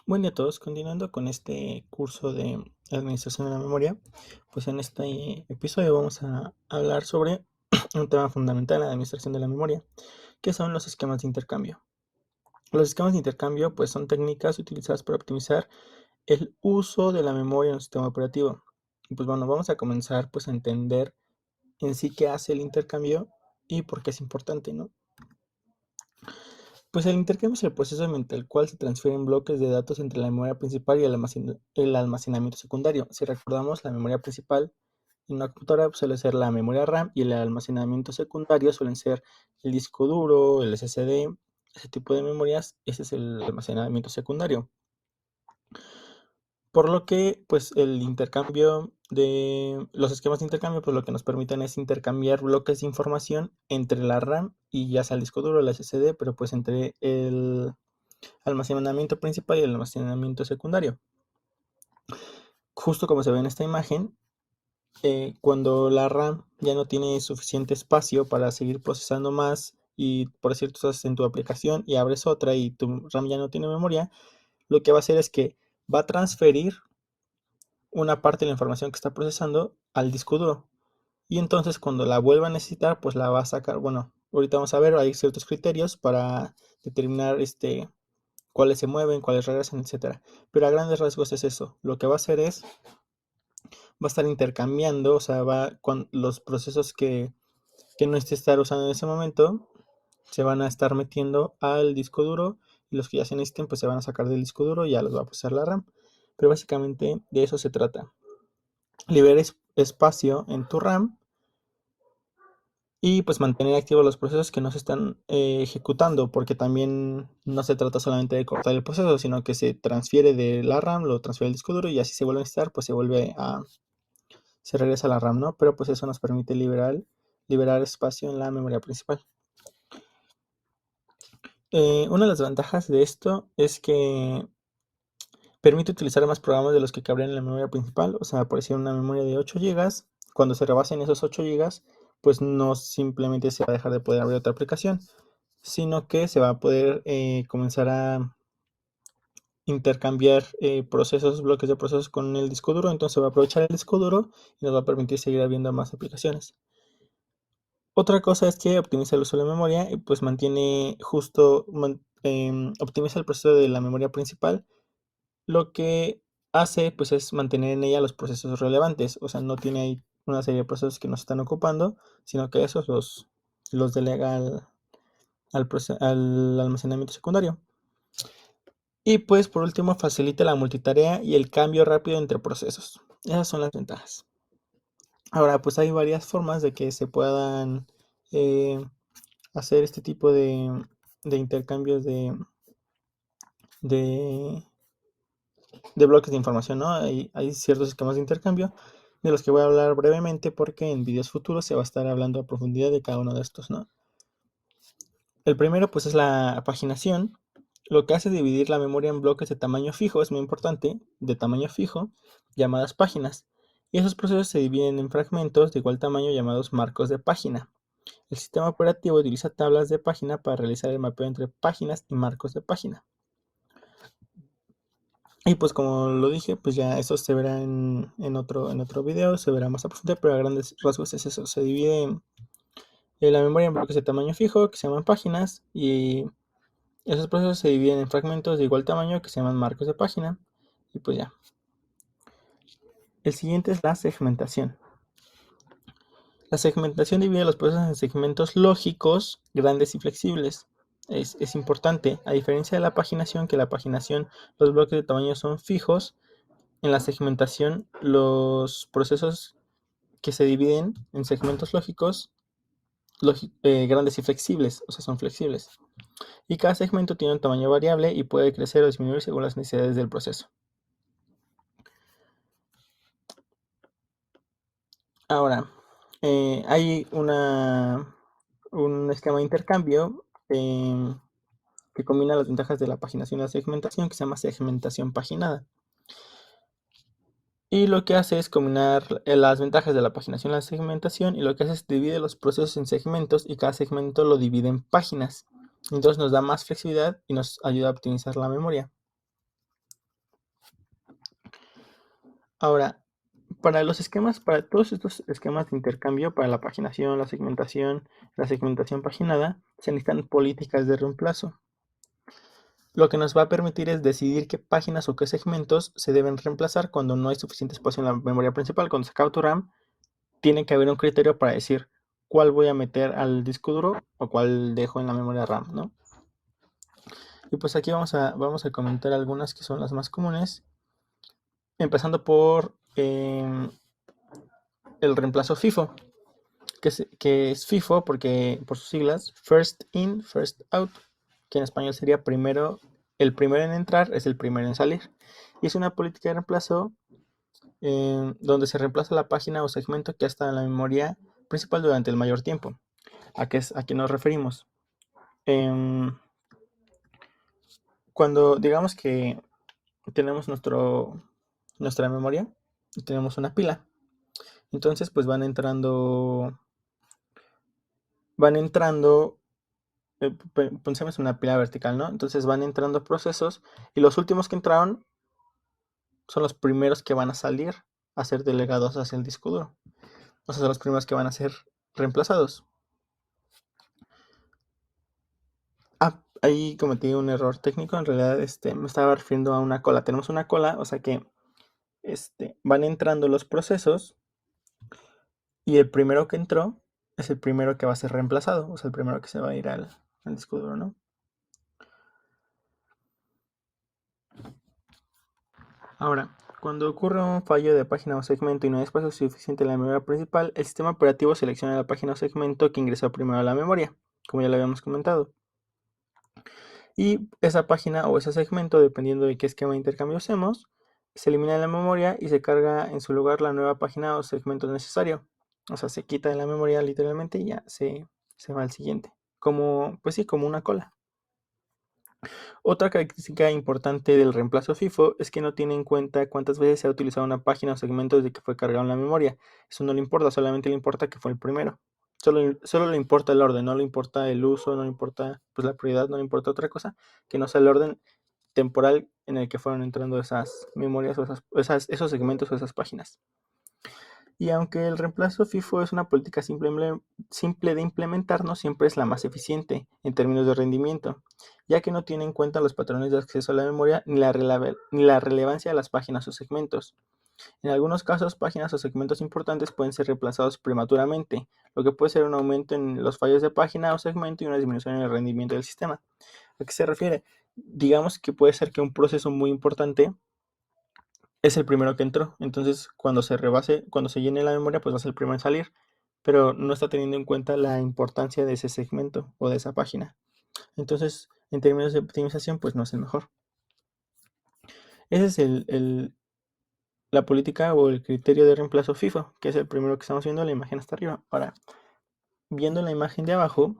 Buen día a todos, continuando con este curso de administración de la memoria, pues en este episodio vamos a hablar sobre un tema fundamental en la administración de la memoria, que son los esquemas de intercambio. Los esquemas de intercambio pues son técnicas utilizadas para optimizar el uso de la memoria en un sistema operativo. Y pues bueno, vamos a comenzar pues a entender en sí qué hace el intercambio y por qué es importante, ¿no? Pues el intercambio es el proceso mediante el cual se transfieren bloques de datos entre la memoria principal y el almacenamiento secundario. Si recordamos, la memoria principal en una computadora suele ser la memoria RAM y el almacenamiento secundario suelen ser el disco duro, el SSD, ese tipo de memorias, ese es el almacenamiento secundario. Por lo que, pues el intercambio de los esquemas de intercambio, pues lo que nos permiten es intercambiar bloques de información entre la RAM y ya sea el disco duro, el SSD, pero pues entre el almacenamiento principal y el almacenamiento secundario. Justo como se ve en esta imagen, cuando la RAM ya no tiene suficiente espacio para seguir procesando más y por cierto estás en tu aplicación y abres otra y tu RAM ya no tiene memoria, lo que va a hacer es que va a transferir una parte de la información que está procesando al disco duro. Y entonces cuando la vuelva a necesitar, pues la va a sacar. Bueno, ahorita vamos a ver, hay ciertos criterios para determinar cuáles se mueven, cuáles regresan, etcétera. Pero a grandes rasgos es eso. Lo que va a hacer es, va a estar intercambiando, o sea, va con los procesos que no esté estar usando en ese momento, se van a estar metiendo al disco duro y los que ya se necesiten, pues se van a sacar del disco duro y ya los va a procesar la RAM. Pero básicamente de eso se trata. Libera espacio en tu RAM y pues mantener activos los procesos que no se están ejecutando, porque también no se trata solamente de cortar el proceso, sino que se transfiere de la RAM, lo transfiere al disco duro y así se vuelve a necesitar, pues se regresa a la RAM, ¿no? Pero pues eso nos permite liberar espacio en la memoria principal. Una de las ventajas de esto es que permite utilizar más programas de los que cabrían en la memoria principal, o sea, por decir una memoria de 8 GB, cuando se rebasen esos 8 GB, pues no simplemente se va a dejar de poder abrir otra aplicación, sino que se va a poder comenzar a intercambiar bloques de procesos con el disco duro, entonces se va a aprovechar el disco duro y nos va a permitir seguir abriendo más aplicaciones. Otra cosa es que optimiza el uso de la memoria y pues optimiza el proceso de la memoria principal. Lo que hace pues es mantener en ella los procesos relevantes, o sea, no tiene ahí una serie de procesos que nos están ocupando, sino que esos los delega al almacenamiento secundario. Y pues por último facilita la multitarea y el cambio rápido entre procesos. Esas son las ventajas. Ahora pues hay varias formas de que se puedan eh, hacer este tipo de intercambios de, de bloques de información, ¿no? Hay ciertos esquemas de intercambio de los que voy a hablar brevemente porque en videos futuros se va a estar hablando a profundidad de cada uno de estos, ¿no? El primero pues es la paginación. Lo que hace es dividir la memoria en bloques de tamaño fijo, es muy importante, de tamaño fijo, llamadas páginas. Y esos procesos se dividen en fragmentos de igual tamaño llamados marcos de página. El sistema operativo utiliza tablas de página para realizar el mapeo entre páginas y marcos de página. Y pues como lo dije, pues ya eso se verá en otro video, se verá más a profundidad, pero a grandes rasgos es eso. Se divide la memoria en bloques de tamaño fijo, que se llaman páginas, y esos procesos se dividen en fragmentos de igual tamaño, que se llaman marcos de página, y pues ya. El siguiente es la segmentación. La segmentación divide los procesos en segmentos lógicos, grandes y flexibles. Es importante, a diferencia de la paginación, que la paginación, los bloques de tamaño son fijos. En la segmentación, los procesos que se dividen en segmentos lógicos grandes y flexibles, o sea, son flexibles. Y cada segmento tiene un tamaño variable y puede crecer o disminuir según las necesidades del proceso. Ahora, hay un esquema de intercambio que combina las ventajas de la paginación y la segmentación, que se llama segmentación paginada. Y lo que hace es combinar las ventajas de la paginación y la segmentación, y lo que hace es divide los procesos en segmentos y cada segmento lo divide en páginas. Entonces nos da más flexibilidad y nos ayuda a optimizar la memoria. Ahora, para todos estos esquemas de intercambio, para la paginación, la segmentación paginada, se necesitan políticas de reemplazo. Lo que nos va a permitir es decidir qué páginas o qué segmentos se deben reemplazar cuando no hay suficiente espacio en la memoria principal. Cuando se acaba tu RAM, tiene que haber un criterio para decir cuál voy a meter al disco duro o cuál dejo en la memoria RAM, ¿no? Y pues aquí vamos a comentar algunas que son las más comunes, empezando por el reemplazo FIFO, que es FIFO porque por sus siglas, First In, First Out, que en español sería el primero en entrar es el primero en salir. Y es una política de reemplazo donde se reemplaza la página o segmento que ha estado en la memoria principal durante el mayor tiempo. ¿A qué nos referimos? Cuando digamos que tenemos nuestra memoria y tenemos una pila, entonces pues van entrando, pensemos en una pila vertical, ¿no? Entonces van entrando procesos y los últimos que entraron son los primeros que van a salir a ser delegados hacia el disco duro. O sea, son los primeros que van a ser reemplazados. Ahí cometí un error técnico. En realidad, me estaba refiriendo a una cola. Tenemos una cola, o sea que van entrando los procesos y el primero que entró es el primero que va a ser reemplazado. O sea, el primero que se va a ir al disco duro, ¿no? Ahora, cuando ocurre un fallo de página o segmento y no hay espacio suficiente en la memoria principal, el sistema operativo selecciona la página o segmento que ingresó primero a la memoria, como ya lo habíamos comentado. Y esa página o ese segmento, dependiendo de qué esquema de intercambio usemos, se elimina de la memoria y se carga en su lugar la nueva página o segmento necesario. O sea, se quita de la memoria literalmente y ya se va al siguiente. Pues sí, como una cola. Otra característica importante del reemplazo FIFO es que no tiene en cuenta cuántas veces se ha utilizado una página o segmento desde que fue cargado en la memoria. Eso no le importa, solamente le importa que fue el primero. Solo le importa el orden, no le importa el uso, no le importa pues, la prioridad, no le importa otra cosa que no sea el orden temporal en el que fueron entrando esas memorias o esos segmentos o esas páginas. Y aunque el reemplazo FIFO es una política simple de implementar, no siempre es la más eficiente en términos de rendimiento, ya que no tiene en cuenta los patrones de acceso a la memoria ni la relevancia de las páginas o segmentos. En algunos casos, páginas o segmentos importantes pueden ser reemplazados prematuramente, lo que puede ser un aumento en los fallos de página o segmento y una disminución en el rendimiento del sistema. ¿A qué se refiere? Digamos que puede ser que un proceso muy importante es el primero que entró. Entonces, cuando se llene la memoria, pues va a ser el primero en salir. Pero no está teniendo en cuenta la importancia de ese segmento o de esa página. Entonces, en términos de optimización, pues no es el mejor. Esa es la política o el criterio de reemplazo FIFO, que es el primero que estamos viendo en la imagen hasta arriba. Ahora, viendo la imagen de abajo,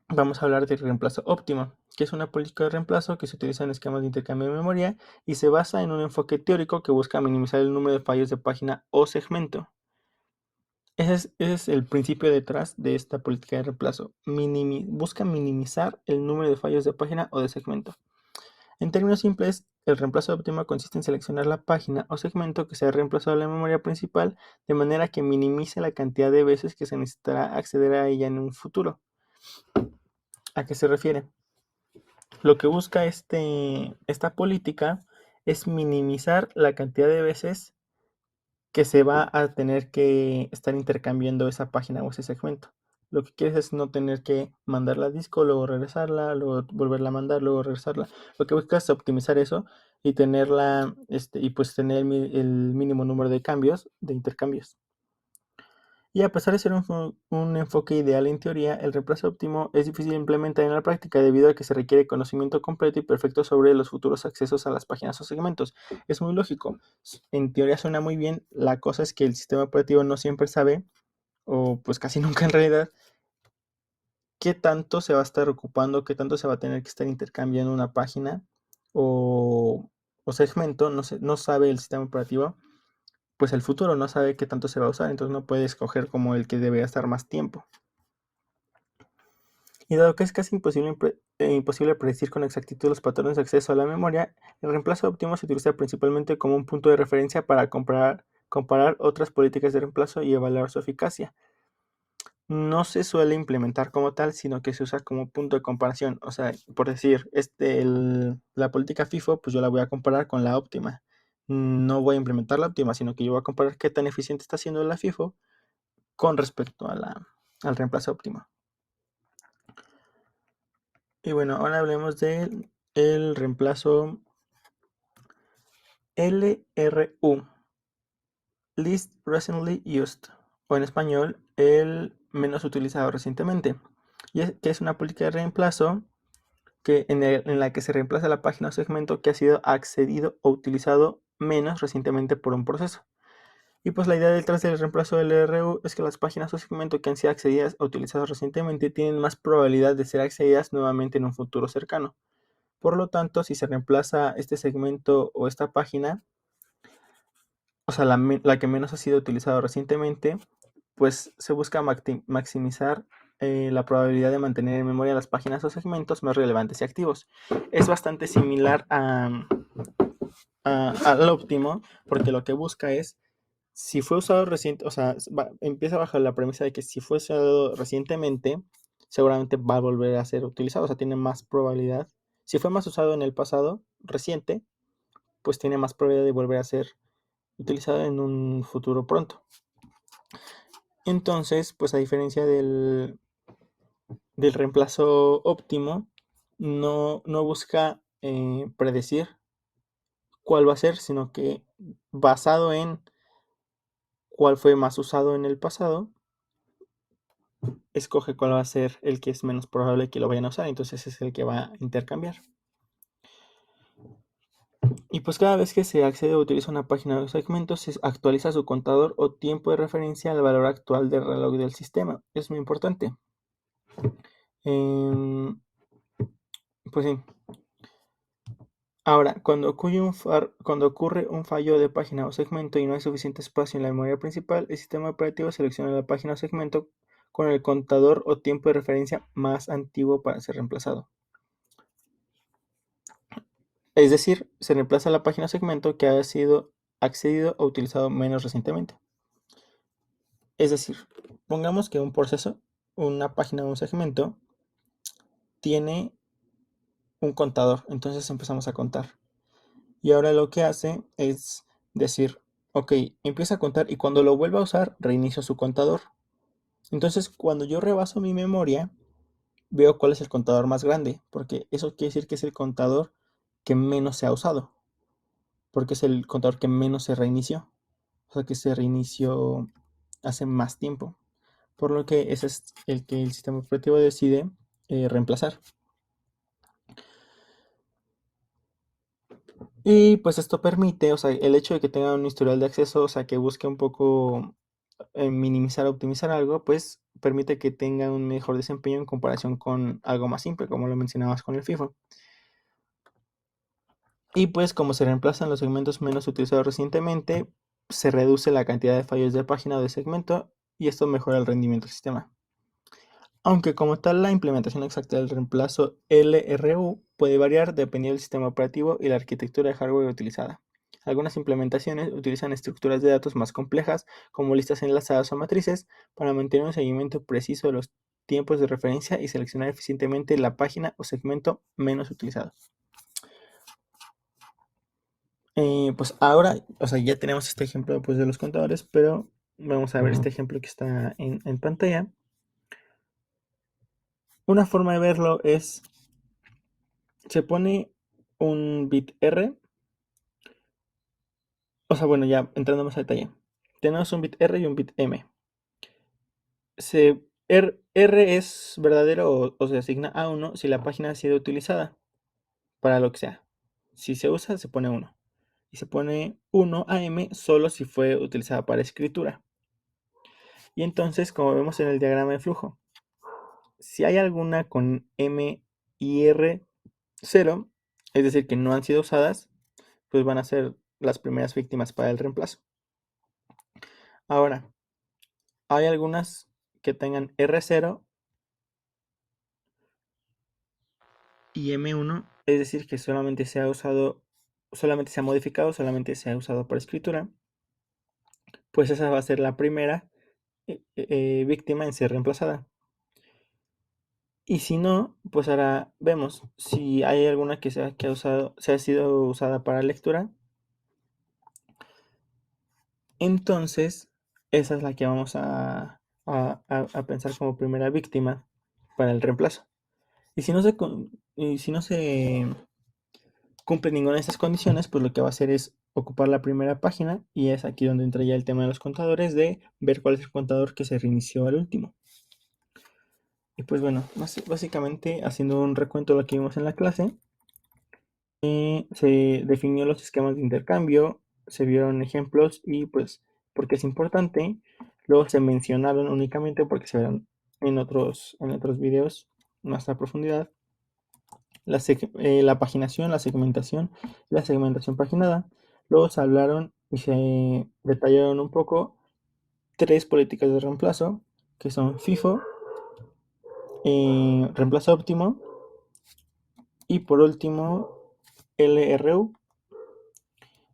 vamos a hablar del reemplazo óptimo, que es una política de reemplazo que se utiliza en esquemas de intercambio de memoria y se basa en un enfoque teórico que busca minimizar el número de fallos de página o segmento. Ese es el principio detrás de esta política de reemplazo. Busca minimizar el número de fallos de página o de segmento. En términos simples, el reemplazo óptimo consiste en seleccionar la página o segmento que sea reemplazado a la memoria principal de manera que minimice la cantidad de veces que se necesitará acceder a ella en un futuro. ¿A qué se refiere? Lo que busca esta política es minimizar la cantidad de veces que se va a tener que estar intercambiando esa página o ese segmento. Lo que quieres es no tener que mandarla a disco, luego regresarla, luego volverla a mandar, luego regresarla. Lo que buscas es optimizar eso y tenerla, y pues tener el mínimo número de intercambios. Y a pesar de ser un enfoque ideal en teoría, el reemplazo óptimo es difícil de implementar en la práctica debido a que se requiere conocimiento completo y perfecto sobre los futuros accesos a las páginas o segmentos. Es muy lógico. En teoría suena muy bien, la cosa es que el sistema operativo no siempre sabe, o pues casi nunca en realidad, qué tanto se va a estar ocupando, qué tanto se va a tener que estar intercambiando una página o segmento, no sabe el sistema operativo pues el futuro, no sabe qué tanto se va a usar, entonces no puede escoger como el que debe estar más tiempo. Y dado que es casi imposible predecir con exactitud los patrones de acceso a la memoria, el reemplazo óptimo se utiliza principalmente como un punto de referencia para comparar otras políticas de reemplazo y evaluar su eficacia. No se suele implementar como tal, sino que se usa como punto de comparación. O sea, por decir, la política FIFO, pues yo la voy a comparar con la óptima. No voy a implementar la óptima, sino que yo voy a comparar qué tan eficiente está siendo la FIFO con respecto al reemplazo óptimo. Y bueno, ahora hablemos del reemplazo LRU, Least Recently Used, o en español, el menos utilizado recientemente. Que es una política de reemplazo en la que se reemplaza la página o segmento que ha sido accedido o utilizado menos recientemente por un proceso. Y pues la idea detrás del reemplazo del LRU es que las páginas o segmento que han sido accedidas o utilizadas recientemente tienen más probabilidad de ser accedidas nuevamente en un futuro cercano. Por lo tanto, si se reemplaza este segmento o esta página, o sea, la que menos ha sido utilizada recientemente, pues se busca maximizar la probabilidad de mantener en memoria las páginas o segmentos más relevantes y activos. Es bastante similar al óptimo, porque lo que busca es, si fue usado reciente, o sea, empieza bajo la premisa de que si fue usado recientemente, seguramente va a volver a ser utilizado, o sea, tiene más probabilidad. Si fue más usado en el pasado reciente, pues tiene más probabilidad de volver a ser utilizado en un futuro pronto. Entonces, pues a diferencia del reemplazo óptimo, no busca predecir cuál va a ser, sino que basado en cuál fue más usado en el pasado, escoge cuál va a ser el que es menos probable que lo vayan a usar, entonces es el que va a intercambiar. Y pues cada vez que se accede o utiliza una página o segmento, se actualiza su contador o tiempo de referencia al valor actual del reloj del sistema. Es muy importante. Pues sí. Ahora, cuando ocurre un fallo de página o segmento y no hay suficiente espacio en la memoria principal, el sistema operativo selecciona la página o segmento con el contador o tiempo de referencia más antiguo para ser reemplazado. Es decir, se reemplaza la página o segmento que haya sido accedido o utilizado menos recientemente. Es decir, pongamos que un proceso, una página o un segmento, tiene un contador. Entonces empezamos a contar. Y ahora lo que hace es decir, ok, empieza a contar y cuando lo vuelva a usar, reinicio su contador. Entonces, cuando yo rebaso mi memoria, veo cuál es el contador más grande, porque eso quiere decir que es el contador que menos se ha usado, porque es el contador que menos se reinició, o sea que se reinició hace más tiempo, por lo que ese es el que el sistema operativo decide reemplazar. Y pues esto permite, o sea, el hecho de que tenga un historial de acceso, o sea, que busque un poco minimizar, optimizar algo, pues permite que tenga un mejor desempeño en comparación con algo más simple, como lo mencionabas con el FIFO. Y pues como se reemplazan los segmentos menos utilizados recientemente, se reduce la cantidad de fallos de página o de segmento y esto mejora el rendimiento del sistema. Aunque como tal la implementación exacta del reemplazo LRU puede variar dependiendo del sistema operativo y la arquitectura de hardware utilizada. Algunas implementaciones utilizan estructuras de datos más complejas, como listas enlazadas o matrices, para mantener un seguimiento preciso de los tiempos de referencia y seleccionar eficientemente la página o segmento menos utilizado. Pues ahora, o sea, ya tenemos este ejemplo pues, de los contadores, pero vamos a ver este ejemplo que está en pantalla. Una forma de verlo es, se pone un bit R, o sea, bueno, ya entrando más a detalle. Tenemos un bit R y un bit M. R es verdadero o se asigna a 1 si la página ha sido utilizada para lo que sea. Si se usa, se pone 1. Y se pone 1 a M solo si fue utilizada para escritura. Y entonces, como vemos en el diagrama de flujo, si hay alguna con M y R 0, es decir, que no han sido usadas, pues van a ser las primeras víctimas para el reemplazo. Ahora, hay algunas que tengan R0 y M1, es decir, que solamente se ha usado, solamente se ha modificado, solamente se ha usado para escritura, pues esa va a ser la primera víctima en ser reemplazada. Y si no, pues ahora vemos si hay alguna se ha sido usada para lectura. Entonces, esa es la que vamos a pensar como primera víctima para el reemplazo. Y si no se cumple ninguna de estas condiciones, pues lo que va a hacer es ocupar la primera página y es aquí donde entra ya el tema de los contadores, de ver cuál es el contador que se reinició al último. Y pues bueno, básicamente haciendo un recuento de lo que vimos en la clase, se definió los esquemas de intercambio, se vieron ejemplos y pues porque es importante, luego se mencionaron únicamente porque se verán en otros videos más a profundidad, la paginación, la segmentación paginada. Luego se hablaron y se detallaron un poco tres políticas de reemplazo, que son FIFO, reemplazo óptimo y por último LRU,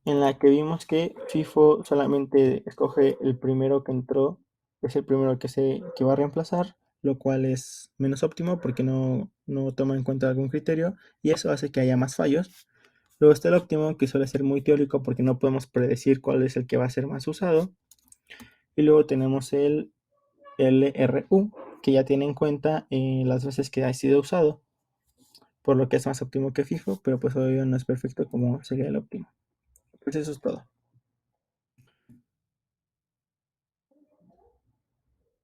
en la que vimos que FIFO solamente escoge el primero que entró, es el primero que va a reemplazar, lo cual es menos óptimo porque no toma en cuenta algún criterio y eso hace que haya más fallos. Luego está el óptimo, que suele ser muy teórico porque no podemos predecir cuál es el que va a ser más usado. Y luego tenemos el LRU, que ya tiene en cuenta las veces que ha sido usado, por lo que es más óptimo que FIFO, pero pues obvio no es perfecto como sería el óptimo. Pues eso es todo.